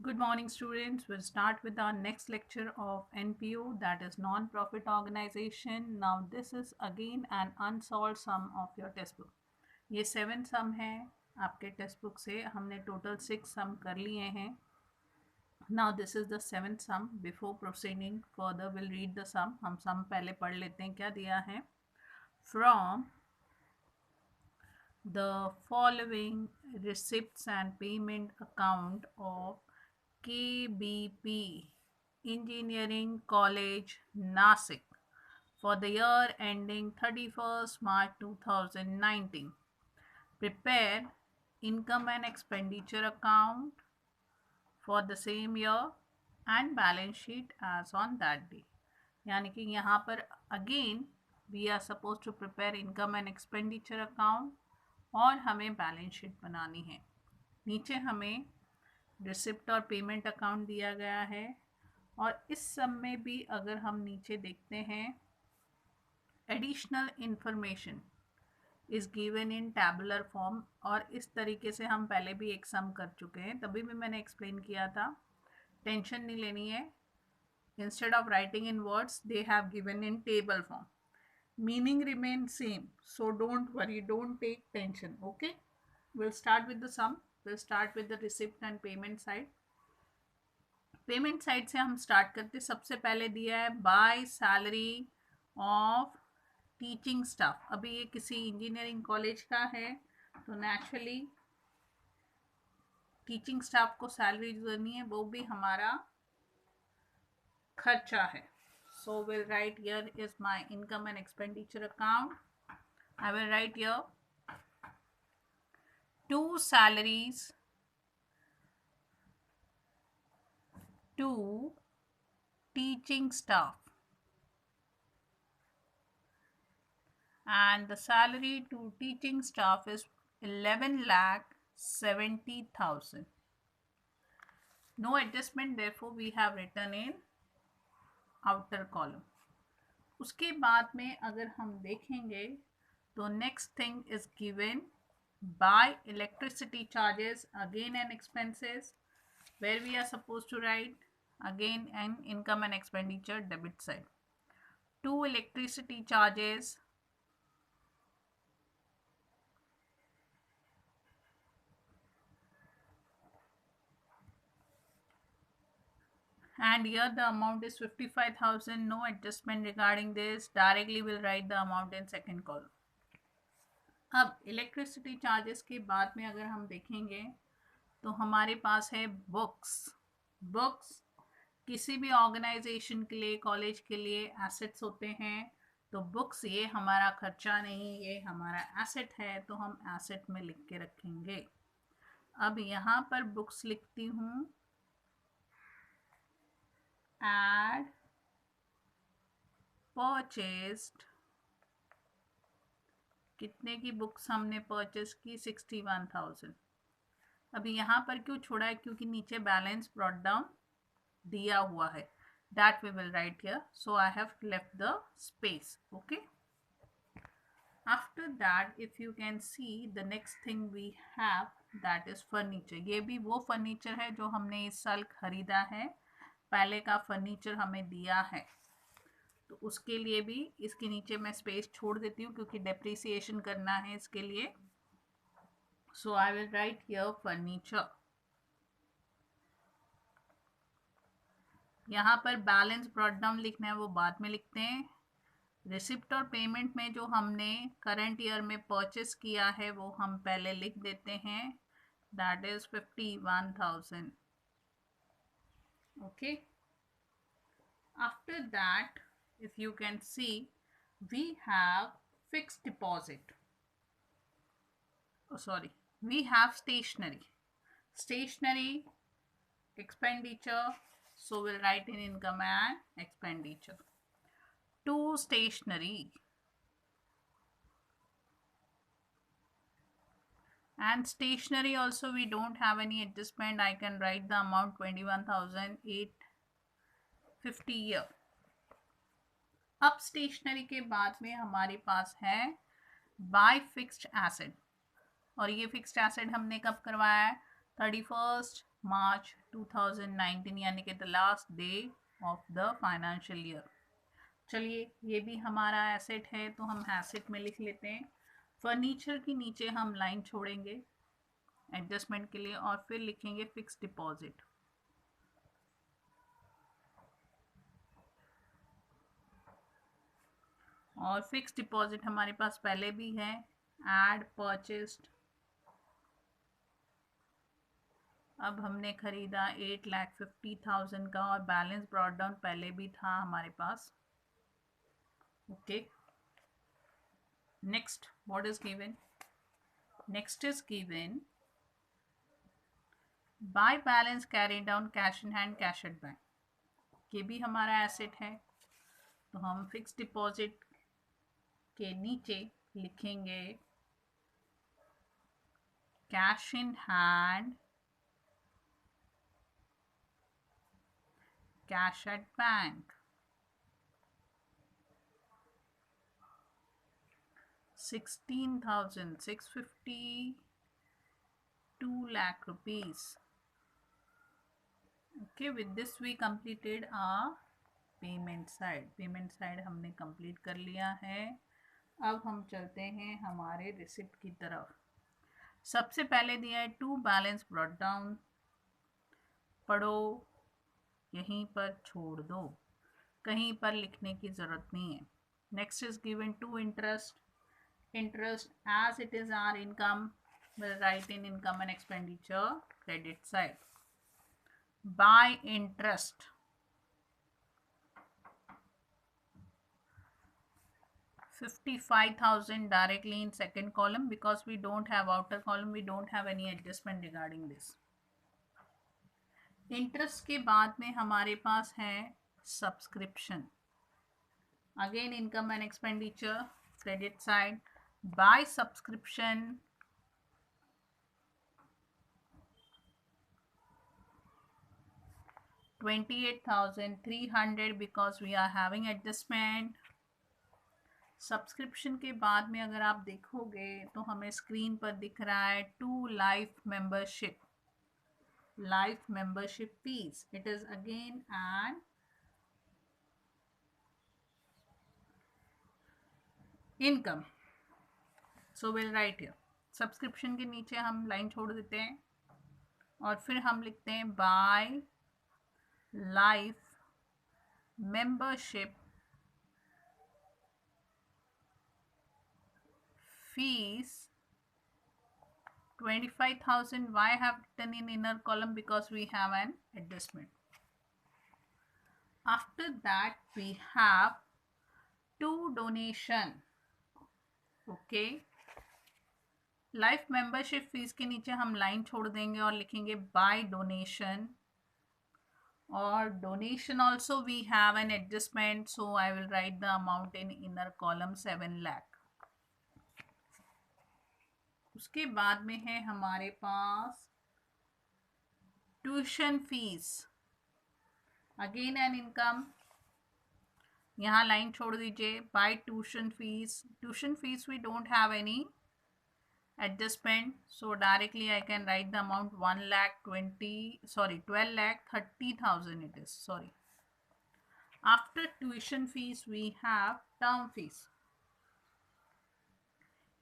Good morning, students. We'll start with our next lecture of NPO, that is non-profit organization. Now, this is again an unsolved sum of your test book. ये 7 सम है आपके text book से, हमने total 6 सम कर लिए हैं. Now, this is the 7th sum. Before proceeding further, we'll read the sum. हम sum पहले पढ़ लेते हैं क्या दिया है. From the following receipts and payment account of KBP Engineering College, Nasik for the year ending 31st March 2019. Prepare income and expenditure account for the same year and balance sheet as on that day. यानी कि यहाँ पर again we are supposed to prepare income and expenditure account और हमें balance sheet बनानी है. नीचे हमें रिसिप्ट और पेमेंट अकाउंट दिया गया है और इस सब में भी अगर हम नीचे देखते हैं additional information is given in tabular form. और इस तरीके से हम पहले भी एक सम कर चुके हैं, तभी भी मैंने एक्सप्लेन किया था. टेंशन नहीं लेनी है. Instead of writing in words they have given in table form. Meaning remains same, so don't worry, don't take tension. Okay, we'll start with the sum. We'll start with the receipt and payment side. Payment side से हम start करते. सबसे पहले दिया है by salary of teaching staff. अभी ये किसी इंजीनियरिंग कॉलेज का है तो नेचुरली टीचिंग स्टाफ को सैलरी जो देनी है वो भी हमारा खर्चा है. So we'll write here is my income and expenditure account. I will write here 2 salaries to teaching staff, and the salary to teaching staff is 11,70,000. No adjustment, therefore we have written in outer column. उसके बाद में अगर हम देखेंगे तो next thing is given by electricity charges, again an expenses where we are suppose to write again an income and expenditure debit side. 2 electricity charges and here the amount is 55,000. No adjustment regarding this, directly will write the amount in second column. अब electricity charges के बाद में अगर हम देखेंगे तो हमारे पास है बुक्स. बुक्स किसी भी ऑर्गेनाइजेशन के लिए, कॉलेज के लिए एसेट्स होते हैं. तो बुक्स ये हमारा खर्चा नहीं, ये हमारा एसेट है, तो हम एसेट में लिख के रखेंगे. अब यहाँ पर बुक्स लिखती हूँ एड परचेस्ड. कितने की बुक्स हमने परचेस की? 61,000. अभी यहाँ पर क्यों छोड़ा है? क्योंकि नीचे बैलेंस ब्रॉट डाउन दिया हुआ है. That we will write here, so I have left the space. Okay, after that if you can see the next thing we have that is furniture. ये भी वो फर्नीचर है जो हमने इस साल खरीदा है. पहले का फर्नीचर हमें दिया है तो उसके लिए भी इसके नीचे मैं स्पेस छोड़ देती हूँ क्योंकि डेप्रिसिएशन करना है इसके लिए. So I will write here furniture. यहाँ पर बैलेंस ब्रॉट डाउन लिखना है, वो बाद में लिखते हैं. रिसिप्ट और पेमेंट में जो हमने करंट ईयर में परचेस किया है वो हम पहले लिख देते हैं. That is 51,000. Okay, after that if you can see we have fixed deposit, we have stationery expenditure, so we'll write in income and expenditure. To stationery and stationery also we don't have any adjustment. I can write the amount 21,850 here. अब stationery के बाद में हमारे पास है bye fixed asset, और ये fixed asset हमने कब करवाया है? 31st मार्च 2019 यानी कि the last day of the financial year. चलिए ये भी हमारा एसेट है तो हम एसेट में लिख लेते हैं। फर्नीचर के नीचे हम लाइन छोड़ेंगे एडजस्टमेंट के लिए और फिर लिखेंगे फिक्स डिपॉजिट। और फिक्स डिपॉजिट हमारे पास पहले भी है, एड परचेस्ड। अब हमने खरीदा 8,50,000 का और बैलेंस ब्रॉट डाउन पहले भी था हमारे पास। Okay, next what is given? Next is given by balance carry down cash in hand cash at bank. ये भी हमारा एसेट है तो हम फिक्स डिपॉजिट के नीचे लिखेंगे cash in hand cash at bank. 16,650, 2 lakh rupees. Okay, with this we completed our payment side. Payment side हमने कंप्लीट कर लिया है। अब हम चलते हैं हमारे रिसिप्ट की तरफ। सबसे पहले दिया है टू बैलेंस ब्रॉट डाउन, पढ़ो यहीं पर छोड़ दो, कहीं पर लिखने की ज़रूरत नहीं है। Next is given to interest. Interest as it is our income, we'll write in income and expenditure credit side. By interest, 55,000 directly in second column because we don't have outer column, we don't have any adjustment regarding this. Interest के बाद में हमारे पास है subscription. Again income and expenditure credit side. By subscription, 28,300 because we are having adjustment. Subscription के बाद में अगर आप देखोगे तो हमें स्क्रीन पर दिख रहा है to life membership, life membership fees. It is again an income, so will write here. Subscription के नीचे हम लाइन छोड़ देते हैं और फिर हम लिखते हैं bye life membership fees 25,000. Why I have written in inner column? Because we have an adjustment. After that we have two donation. Okay, life membership fees के नीचे हम लाइन छोड़ देंगे और लिखेंगे बाय डोनेशन। और donation also we have an adjustment, so I will write the amount in inner column 7 lakh. उसके बाद में है हमारे पास tuition fees, again an income. यहाँ लाइन छोड़ दीजिए by tuition fees. Tuition fees we don't have any adjustment, so directly I can write the amount 12,30,000 it is, sorry. After tuition fees we have term fees.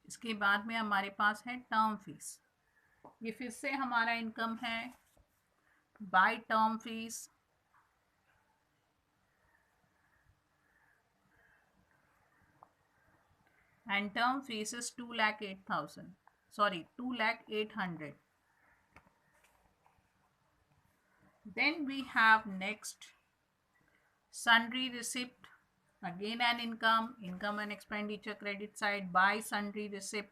इसके बाद में हमारे पास है term fees. ये फिर से हमारा इनकम है by term fees. and term fees is 2,08,000, sorry 2,08,000. Then we have next sundry receipt, again an income, income and expenditure credit side by sundry receipt.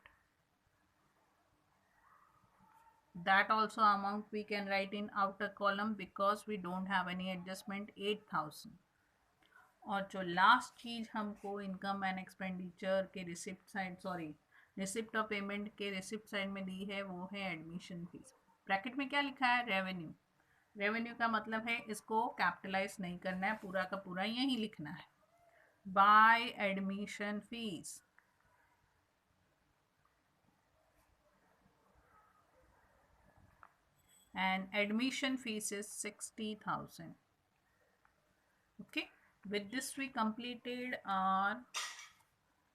That also amount we can write in outer column because we don't have any adjustment, 8,000. और जो last चीज़ हमको income and expenditure के receipt side, sorry receipt of payment के receipt side में दी है वो है admission fees. Bracket में क्या लिखा है? रेवेन्यू। रेवेन्यू का मतलब है इसको कैपिटलाइज नहीं करना है, पूरा का पूरा यही लिखना है, by admission fees. and admission fees is 60,000. Okay, with this we completed our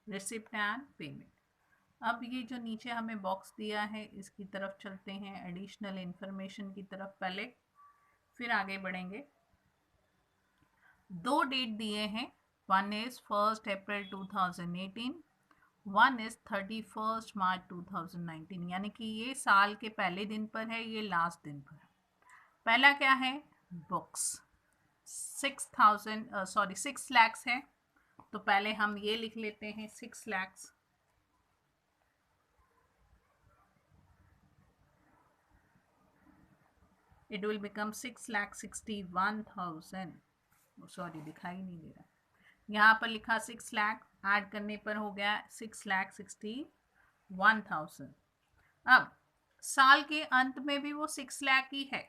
receipt and payment. अब ये जो नीचे हमें बॉक्स दिया है इसकी तरफ चलते हैं, एडिशनल इंफॉर्मेशन की तरफ पहले, फिर आगे बढ़ेंगे। दो डेट दिए हैं, one is 1 April 2018, one is 31 मार्च 2019, यानी कि ये साल के पहले दिन पर है, ये लास्ट दिन पर है। पहला क्या है, बुक्स 6 लाख है, तो पहले हम ये लिख लेते हैं 6 lakh. It will become 6,61,000। Sorry, दिखाई नहीं दे रहा, यहाँ पर लिखा 6 लाख, ऐड करने पर हो गया 6,61,000। अब साल के अंत में भी वो 6 लाख ही है,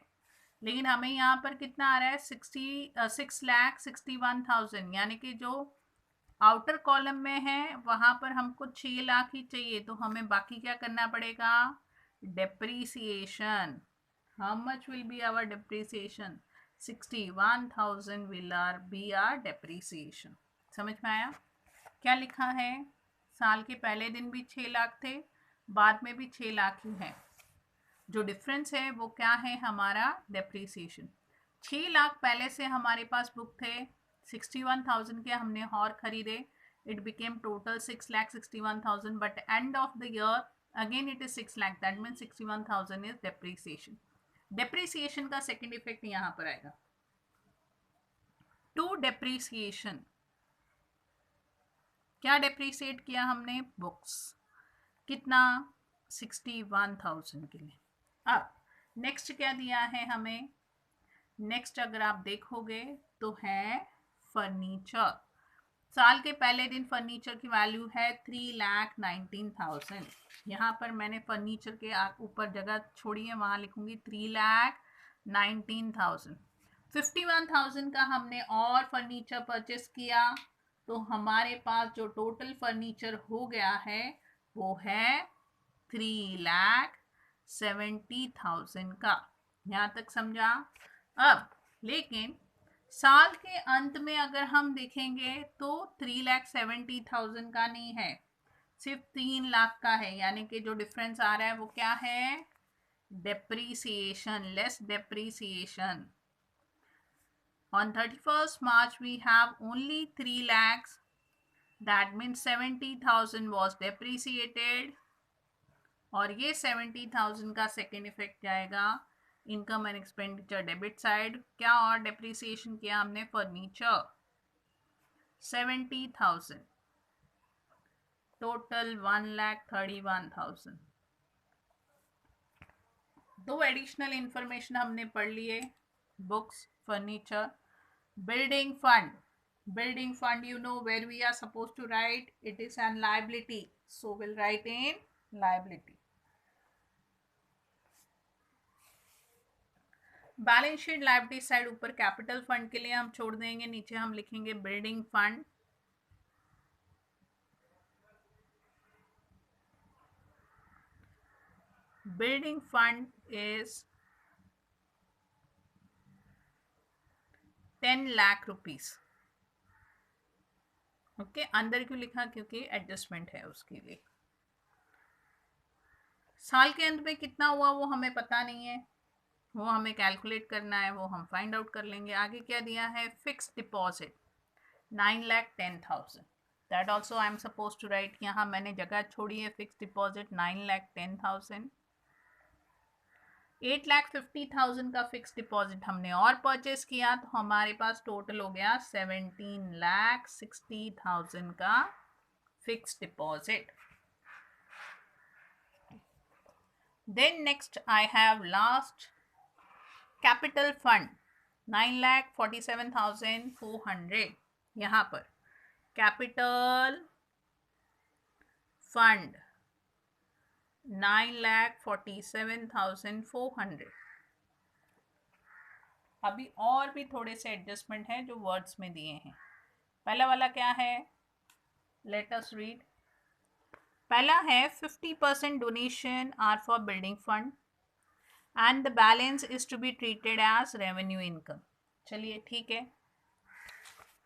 लेकिन हमें यहाँ पर कितना आ रहा है, 6,61,000, यानी कि जो आउटर कॉलम में है वहाँ पर हमको 6 लाख ही चाहिए, तो हमें बाकी क्या करना पड़ेगा, depreciation. How much will be our depreciation, 61,000 will be our depreciation। समझ में आया? क्या लिखा है, साल के पहले दिन भी 6 लाख थे, बाद में भी 6 लाख ही है, जो डिफरेंस है वो क्या है, हमारा डेप्रीसिएशन। 6 लाख पहले से हमारे पास बुक थे, 61,000 के हमने और खरीदे, it became total 6,61,000, but end of the year again it is 6 lakh, that means 61,000 is depreciation. Depreciation का सेकेंड इफेक्ट यहाँ पर आएगा, टू डेप्रीसिएशन। क्या डेप्रीसिएट किया हमने, बुक्स, कितना, 61,000 के लिए। अब नेक्स्ट क्या दिया है हमें, नेक्स्ट अगर आप देखोगे तो है फर्नीचर। साल के पहले दिन फर्नीचर की वैल्यू है 3,19,000। यहाँ पर मैंने फर्नीचर के ऊपर जगह छोड़ी है, वहाँ लिखूंगी 3,19,000। 51,000 का हमने और फर्नीचर परचेस किया, तो हमारे पास जो टोटल फर्नीचर हो गया है वो है 3,70,000 का। यहाँ तक समझा? अब लेकिन साल के अंत में अगर हम देखेंगे तो 3,70,000 का नहीं है, सिर्फ 3 लाख का है, यानी कि जो डिफरेंस आ रहा है वो क्या है, depreciation, less depreciation. On 31st March we have only 3 lakhs, that means 70,000 was depreciated, और ये 70,000 का सेकेंड इफेक्ट जाएगा income and expenditure debit side. क्या और डेप्रीसिएशन किया हमने, फर्नीचर 70,000, टोटल 1,31,000। दो एडिशनल इंफॉर्मेशन हमने पढ़ लिए, books, furniture. Building fund, building fund, you know where we are supposed to write, it is an liability, so we'll write in liability। Balance sheet liability side ऊपर capital fund के लिए हम छोड़ देंगे, नीचे हम लिखेंगे building fund. Building fund is 10 lakh rupees. Okay, अंदर क्यों लिखा, क्योंकि एडजस्टमेंट है उसके लिए। साल के अंत में कितना हुआ वो हमें पता नहीं है, वो हमें कैलकुलेट करना है, वो हम फाइंड आउट कर लेंगे। आगे क्या दिया है, fix deposit 9,10,000, that also I am suppose to write. यहाँ मैंने जगह छोड़ी है, फिक्स डिपॉजिट 9,10,000। 8,50,000 का फिक्स डिपॉजिट हमने और परचेस किया, तो हमारे पास टोटल हो गया 17,60,000 का fix deposit. Then next I have last capital fund 9,47,400। यहाँ पर कैपिटल फंड 9,47,400। अभी और भी थोड़े से एडजस्टमेंट हैं जो वर्ड्स में दिए हैं। पहला वाला क्या है, लेट अस रीड। पहला है 50% donation are for building fund, and the balance is to be treated as revenue income. चलिए ठीक है,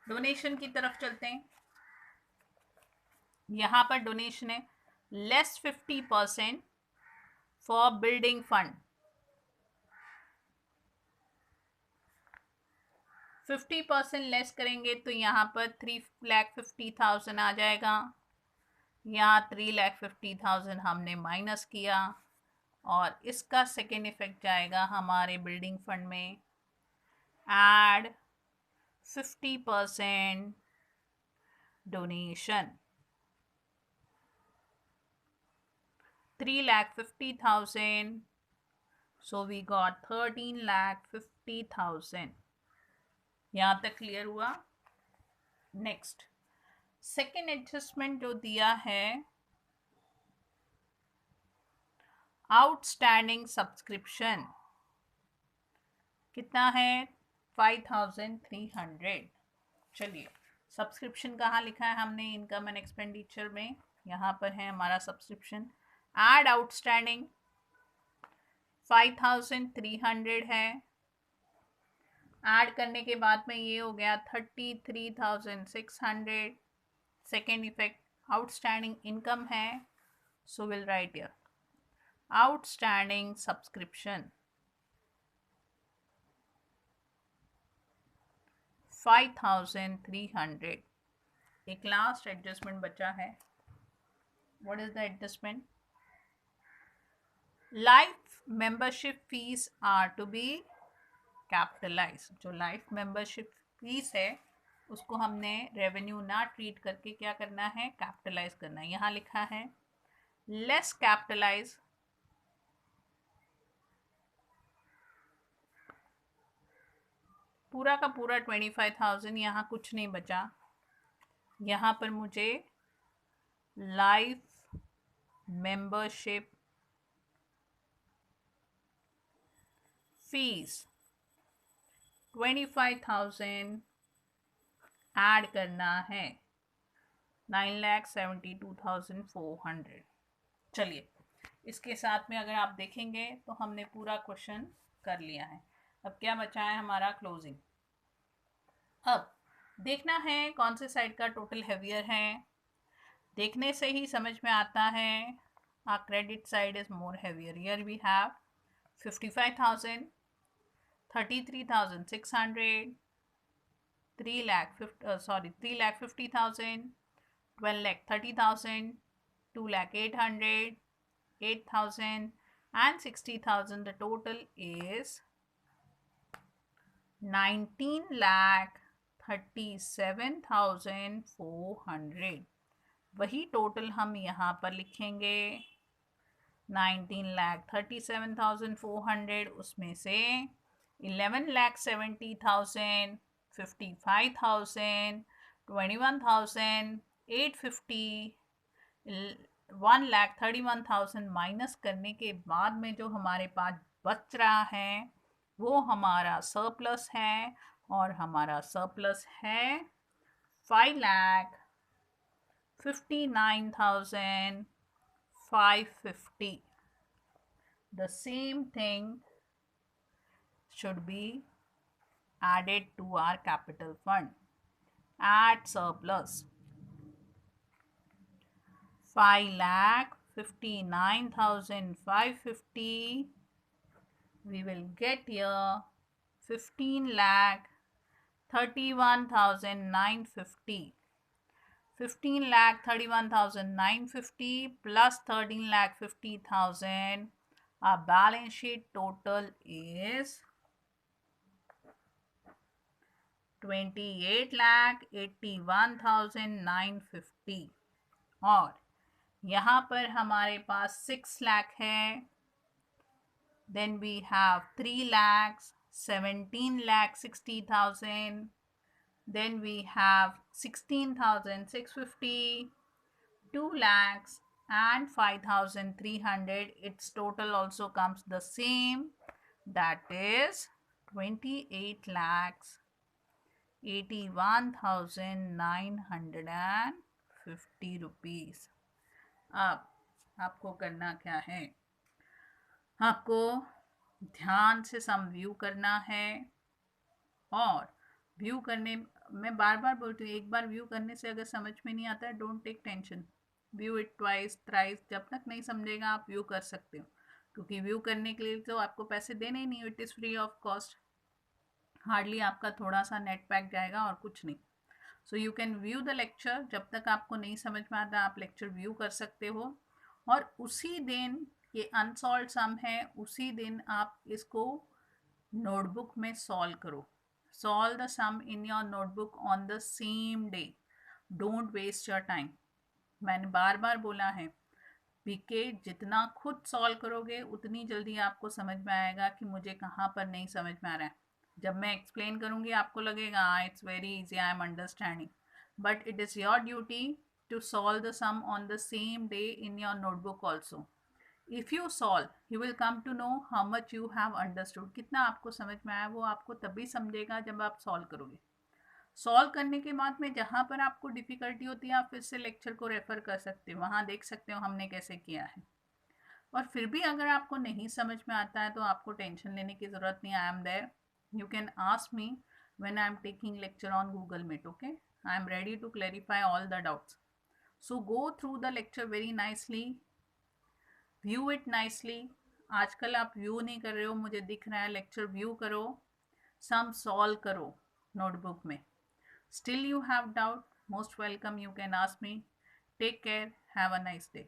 डोनेशन की तरफ चलते हैं। यहाँ पर डोनेशन है less 50% for building fund. 50% less करेंगे तो यहाँ पर 3,50,000 आ जाएगा। यहाँ 3,50,000 हमने माइनस किया और इसका सेकेंड इफेक्ट जाएगा हमारे बिल्डिंग फंड में। Add 50% donation, 3,50,000, so we got 13,50,000। यहाँ तक क्लियर हुआ। नेक्स्ट सेकेंड एडजस्टमेंट जो दिया है, आउटस्टैंडिंग सब्सक्रिप्शन कितना है 5,300। चलिए सब्सक्रिप्शन कहाँ लिखा है हमने, इनकम एंड एक्सपेंडिचर में, यहाँ पर है हमारा सब्सक्रिप्शन। एड आउटस्टैंडिंग 5,300 है, ऐड करने के बाद में ये हो गया 33,600। सेकेंड इफेक्ट आउटस्टैंडिंग इनकम है, so will write here outstanding subscription 5,300। एक लास्ट एडजस्टमेंट बचा है। What is the adjustment? Life membership fees are to be capitalise. जो लाइफ मेंबरशिप फीस है उसको हमने रेवेन्यू ना ट्रीट करके क्या करना है, कैपिटलाइज करना है। यहाँ लिखा है लेस कैपिटलाइज पूरा का पूरा 25,000, यहाँ कुछ नहीं बचा। यहाँ पर मुझे लाइफ मेंबरशिप फीस 25,000 ऐड करना है, 9,72,400। चलिए इसके साथ में अगर आप देखेंगे तो हमने पूरा क्वेश्चन कर लिया है। अब क्या बचा है हमारा क्लोजिंग। अब देखना है कौन से साइड का टोटल हैवियर है। देखने से ही समझ में आता है our credit side is more heavier. Here we have 55,000, 33,600, 3,50,000, 12,30,000, 2,800, 8,000 and 60,000. The total is 19,37,400। वही टोटल हम यहाँ पर लिखेंगे 19,37,400, उसमें से 11,70,000, 55,000, 21,850, 1,31,000 माइनस करने के बाद में जो हमारे पास बच रहा है वो हमारा सरप्लस है, और हमारा सरप्लस है 5,59,550। The same thing should be added to our capital fund. Add surplus 5,59,550. We will get here 15,31,950. 15,31,950 plus 13,50,000. Our balance sheet total is 28,81,950। और यहाँ पर हमारे पास 6 लाख है, then we have 3 lakhs, 17,60,000, then we have 16,650, 2 lakhs and 5,300. Its total also comes the same, that is 28 lakhs 81,950 rupees. अब आपको करना क्या है, आपको ध्यान से सम व्यू करना है। और व्यू करने, मैं बार बार बोलती हूँ, एक बार व्यू करने से अगर समझ में नहीं आता है, don't take tension, view it twice thrice, जब तक नहीं समझेगा आप व्यू कर सकते हो, क्योंकि व्यू करने के लिए तो आपको पैसे देने ही नहीं, it is free of cost, hardly आपका थोड़ा सा नेट पैक जाएगा और कुछ नहीं। So you can view the lecture, जब तक आपको नहीं समझ में आता आप लेक्चर व्यू कर सकते हो, और उसी दिन, ये अनसॉल्व सम है, उसी दिन आप इसको नोटबुक में सॉल्व करो। Solve the sum in your notebook on the same day, don't waste your time. मैंने बार बार बोला है, पीके जितना खुद सॉल्व करोगे उतनी जल्दी आपको समझ में आएगा कि मुझे कहाँ पर नहीं समझ में आ रहा है। जब मैं एक्सप्लेन करूँगी आपको लगेगा it's very easy, I am understanding, but it is your duty to solve the sum on the same day in your notebook also. If you solve you will come to know how much you have understood, कितना आपको समझ में आया वो आपको तभी समझेगा जब आप सॉल्व करोगे। सॉल्व करने के बाद में जहाँ पर आपको डिफ़िकल्टी होती है आप फिर से लेक्चर को रेफ़र कर सकते हो, वहाँ देख सकते हो हमने कैसे किया है। और फिर भी अगर आपको नहीं समझ में आता है तो आपको टेंशन लेने की ज़रूरत नहीं, I am there, you can ask me when I am taking lecture on Google Meet, okay, I am ready to clarify all the doubts. So go through the lecture very nicely, view it nicely. आजकल आप view नहीं कर रहे हो, मुझे दिख रहा है, लेक्चर व्यू करो, सम सॉल्व करो नोटबुक में। Still you have doubt, most welcome, you can ask me. Take care, have a nice day.